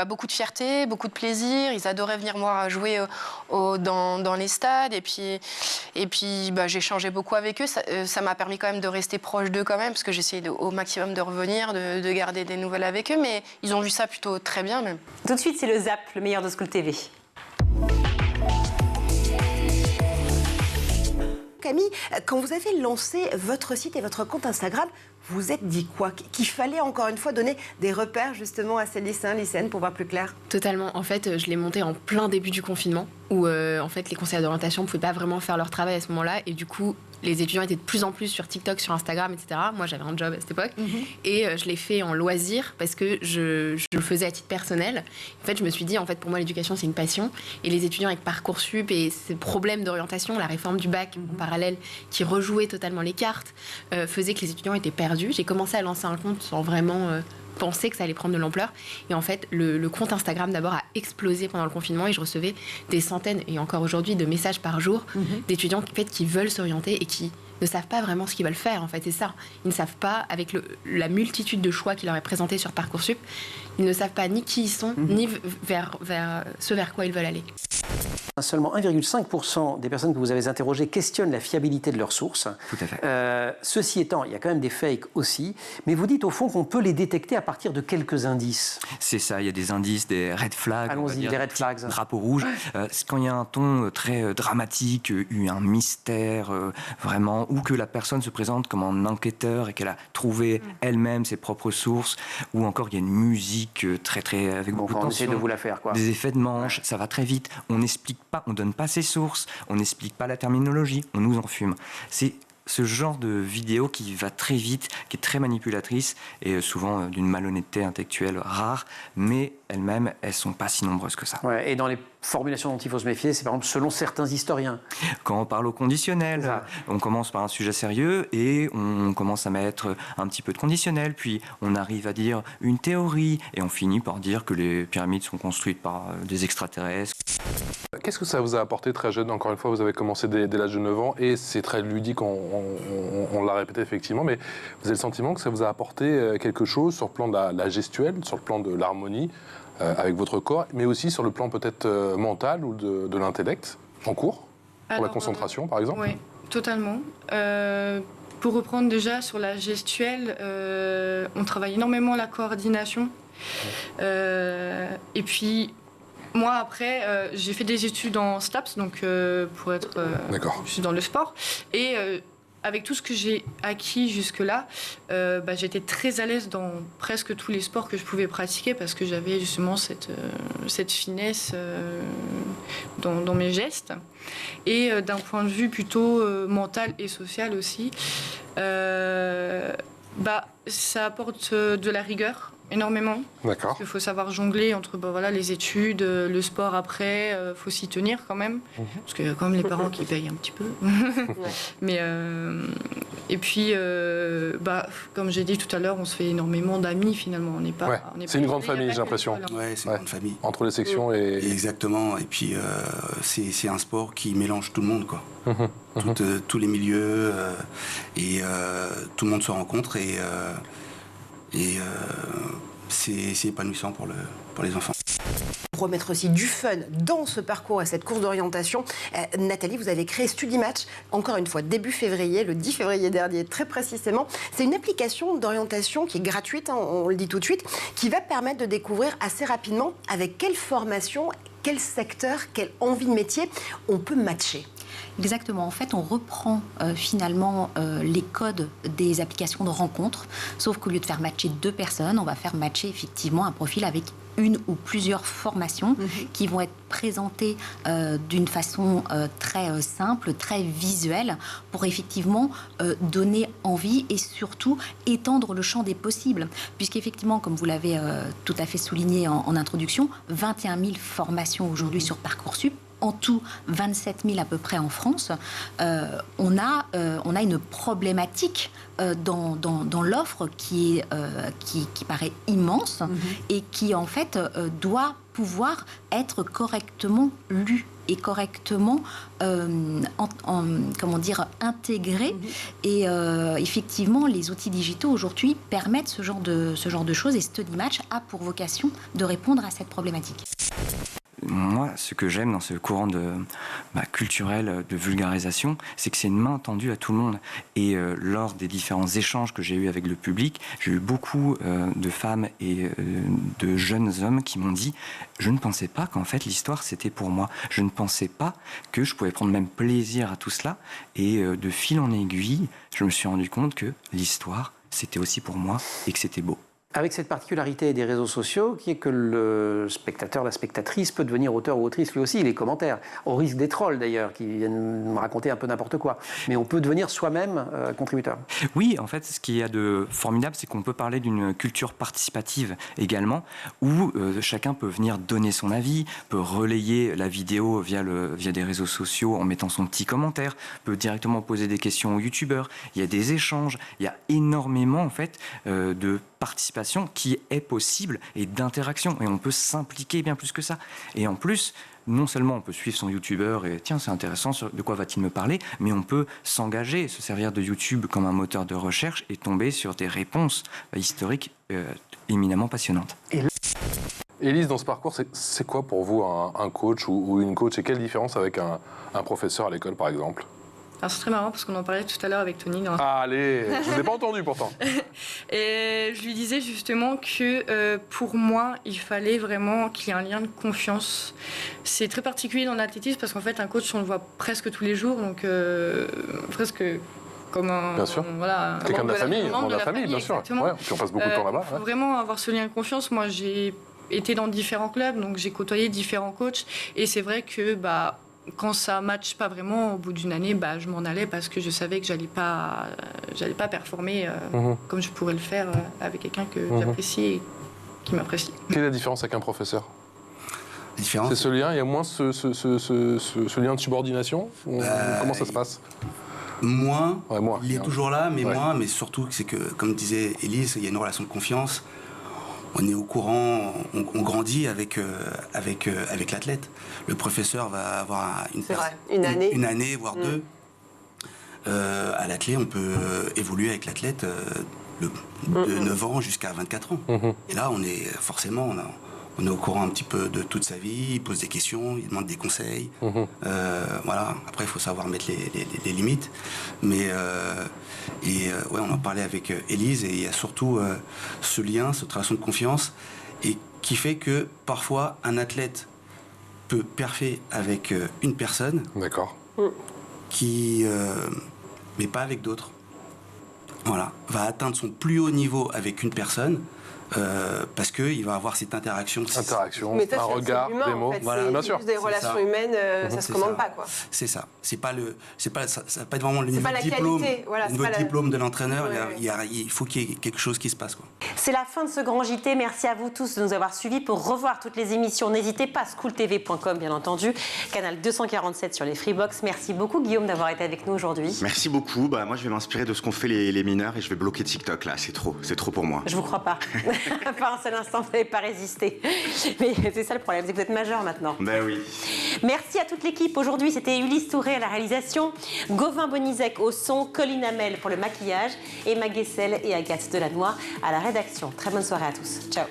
beaucoup de fierté, beaucoup de plaisir. Ils adoraient venir me voir jouer dans les stades. Et puis j'ai changé beaucoup avec eux. Ça m'a permis quand même de rester proche d'eux quand même, parce que j'essayais au maximum de revenir, de garder des nouvelles avec eux. Mais ils ont vu ça plutôt très bien même. Tout de suite, c'est le Zap, le meilleur de School TV. Camille, quand vous avez lancé votre site et votre compte Instagram, vous vous êtes dit quoi? Qu'il fallait encore une fois donner des repères justement à ces lycéennes pour voir plus clair? Totalement. En fait, je l'ai monté en plein début du confinement où en fait les conseillers d'orientation ne pouvaient pas vraiment faire leur travail à ce moment-là et du coup les étudiants étaient de plus en plus sur TikTok, sur Instagram, etc. Moi, j'avais un job à cette époque et je l'ai fait en loisir parce que je le faisais à titre personnel. En fait, je me suis dit, en fait, pour moi, l'éducation, c'est une passion et les étudiants avec Parcoursup et ces problèmes d'orientation, la réforme du bac en parallèle qui rejouait totalement les cartes, faisait que les étudiants étaient perdus. J'ai commencé à lancer un compte sans vraiment penser que ça allait prendre de l'ampleur. Et en fait, le compte Instagram d'abord a explosé pendant le confinement et je recevais des centaines, et encore aujourd'hui, de messages par jour d'étudiants en fait, qui veulent s'orienter et qui ne savent pas vraiment ce qu'ils veulent faire. En fait, c'est ça. Ils ne savent pas, avec la multitude de choix qui leur est présenté sur Parcoursup, ils ne savent pas ni qui ils sont, ni vers ce vers quoi ils veulent aller. Seulement 1,5% des personnes que vous avez interrogées questionnent la fiabilité de leurs sources. Tout à fait. Ceci étant, il y a quand même des fakes aussi, mais vous dites au fond qu'on peut les détecter à partir de quelques indices. C'est ça, il y a des indices, des red flags. Allons-y, des red flags. Drapeau rouge. Quand il y a un ton très dramatique, un mystère vraiment, ou que la personne se présente comme un enquêteur et qu'elle a trouvé elle-même ses propres sources, ou encore il y a une musique très avec beaucoup de tension. On essaie de vous la faire, quoi. Des effets de manche, ça va très vite. On n'explique pas, on donne pas ses sources, on n'explique pas la terminologie, on nous enfume. C'est ce genre de vidéo qui va très vite, qui est très manipulatrice et souvent d'une malhonnêteté intellectuelle rare, mais elles-mêmes, elles sont pas si nombreuses que ça. Ouais, et dans les formulations dont il faut se méfier, c'est par exemple selon certains historiens. Quand on parle au conditionnel, on commence par un sujet sérieux et on commence à mettre un petit peu de conditionnel, puis on arrive à dire une théorie et on finit par dire que les pyramides sont construites par des extraterrestres. Qu'est-ce que ça vous a apporté très jeune? Encore une fois, vous avez commencé dès l'âge de 9 ans et c'est très ludique, on l'a répété effectivement, mais vous avez le sentiment que ça vous a apporté quelque chose sur le plan de la gestuelle, sur le plan de l'harmonie avec votre corps, mais aussi sur le plan peut-être mental ou de l'intellect, en cours, pour la concentration par exemple? Oui, totalement. Pour reprendre déjà sur la gestuelle, on travaille énormément la coordination. Et puis, moi, après, j'ai fait des études en STAPS, donc pour être... je suis dans le sport. Et avec tout ce que j'ai acquis jusque-là, j'étais très à l'aise dans presque tous les sports que je pouvais pratiquer parce que j'avais justement cette finesse dans mes gestes. Et d'un point de vue plutôt mental et social aussi, ça apporte de la rigueur. Énormément. D'accord. Parce qu'il faut savoir jongler entre les études, le sport après, faut s'y tenir quand même. Parce qu'il y a quand même les parents qui payent un petit peu. Mais, et puis, comme j'ai dit tout à l'heure, on se fait énormément d'amis finalement. On n'est pas. C'est une grande famille, j'ai l'impression. Oui, c'est une grande famille. Entre les sections et. Exactement. Et puis, c'est un sport qui mélange tout le monde, quoi. Tous les milieux. Et tout le monde se rencontre et c'est épanouissant pour les enfants. Pour remettre aussi du fun dans ce parcours et cette course d'orientation, Nathalie, vous avez créé Studimatch, encore une fois, début février, le 10 février dernier, très précisément. C'est une application d'orientation qui est gratuite, on le dit tout de suite, qui va permettre de découvrir assez rapidement avec quelle formation, quel secteur, quelle envie de métier on peut matcher. Exactement. En fait, on reprend finalement les codes des applications de rencontres, sauf qu'au lieu de faire matcher 2 personnes, on va faire matcher effectivement un profil avec une ou plusieurs formations qui vont être présentées d'une façon très simple, très visuelle, pour effectivement donner envie et surtout étendre le champ des possibles. Puisqu'effectivement, comme vous l'avez tout à fait souligné en introduction, 21 000 formations aujourd'hui sur Parcoursup, en tout 27 000 à peu près en France, on a une problématique dans l'offre qui paraît immense et qui en fait doit pouvoir être correctement lu et correctement intégré. Et effectivement, les outils digitaux aujourd'hui permettent ce genre de choses, et StudyMatch a pour vocation de répondre à cette problématique. Moi, ce que j'aime dans ce courant culturel de vulgarisation, c'est que c'est une main tendue à tout le monde. Et lors des différents échanges que j'ai eus avec le public, j'ai eu beaucoup de femmes et de jeunes hommes qui m'ont dit « Je ne pensais pas qu'en fait l'histoire c'était pour moi. Je ne pensais pas que je pouvais prendre même plaisir à tout cela. » Et de fil en aiguille, je me suis rendu compte que l'histoire c'était aussi pour moi et que c'était beau. Avec cette particularité des réseaux sociaux qui est que le spectateur, la spectatrice peut devenir auteur ou autrice lui aussi, les commentaires, au risque des trolls d'ailleurs, qui viennent me raconter un peu n'importe quoi. Mais on peut devenir soi-même contributeur. Oui, en fait, ce qu'il y a de formidable, c'est qu'on peut parler d'une culture participative également, où chacun peut venir donner son avis, peut relayer la vidéo via des réseaux sociaux en mettant son petit commentaire, peut directement poser des questions aux youtubeurs. Il y a des échanges, il y a énormément en fait de participation qui est possible et d'interaction, et on peut s'impliquer bien plus que ça. Et en plus, non seulement on peut suivre son youtubeur et tiens c'est intéressant, de quoi va-t-il me parler, mais on peut s'engager, se servir de YouTube comme un moteur de recherche et tomber sur des réponses historiques éminemment passionnantes. Élise, dans ce parcours, c'est quoi pour vous un coach ou une coach, et quelle différence avec un professeur à l'école par exemple? Alors c'est très marrant parce qu'on en parlait tout à l'heure avec Tony. Allez, je ne vous ai pas entendu pourtant. Et je lui disais justement que pour moi, il fallait vraiment qu'il y ait un lien de confiance. C'est très particulier dans l'athlétisme parce qu'en fait, un coach, on le voit presque tous les jours, donc presque comme un... Bien sûr. Voilà, quelqu'un de la famille, membre de la famille, bien sûr. Ouais, puis on passe beaucoup de temps là-bas. Il faut vraiment avoir ce lien de confiance. Moi, j'ai été dans différents clubs, donc j'ai côtoyé différents coachs, et c'est vrai que quand ça ne matche pas vraiment, au bout d'une année, je m'en allais parce que je savais que j'allais pas performer comme je pourrais le faire avec quelqu'un que j'apprécie et qui m'apprécie. Quelle est la différence avec un professeur? C'est ce lien, il y a moins ce lien de subordination? Comment ça se passe? Moins, moins, il est toujours là, mais moins, mais surtout c'est que, comme disait Élise, il y a une relation de confiance. On est au courant, on grandit avec l'athlète. Le professeur va avoir une année, voire deux. À l'athlète, on peut évoluer avec l'athlète de 9 ans jusqu'à 24 ans. Et là, on est forcément, on est au courant un petit peu de toute sa vie, il pose des questions, il demande des conseils. Voilà. Après, il faut savoir mettre les limites. Mais on en parlait avec Élise, et il y a surtout ce lien, cette relation de confiance, et qui fait que parfois un athlète peut perfer avec une personne, mais pas avec d'autres. Voilà, va atteindre son plus haut niveau avec une personne. Parce qu'il va avoir cette interaction. Mais un regard, humain, des mots. En fait. Voilà, bien sûr. Des relations humaines, ça se commande pas, quoi. C'est ça. Ça va pas être vraiment le niveau diplôme de l'entraîneur. Il faut qu'il y ait quelque chose qui se passe, quoi. C'est la fin de ce grand JT. Merci à vous tous de nous avoir suivis. Pour revoir toutes les émissions, n'hésitez pas, schooltv.com bien entendu, canal 247 sur les Freebox. Merci beaucoup Guillaume d'avoir été avec nous aujourd'hui. Merci beaucoup. Moi je vais m'inspirer de ce qu'ont fait les mineurs et je vais bloquer TikTok là. C'est trop pour moi. Je vous crois pas. Pas un seul instant, vous n'avez pas résisté. Mais c'est ça le problème, c'est que vous êtes majeur maintenant. Ben oui. Merci à toute l'équipe. Aujourd'hui, c'était Ulysse Touré à la réalisation, Gauvin Bonizek au son, Colline Hamel pour le maquillage, Emma Guessel et Agathe Delannoy à la rédaction. Très bonne soirée à tous. Ciao.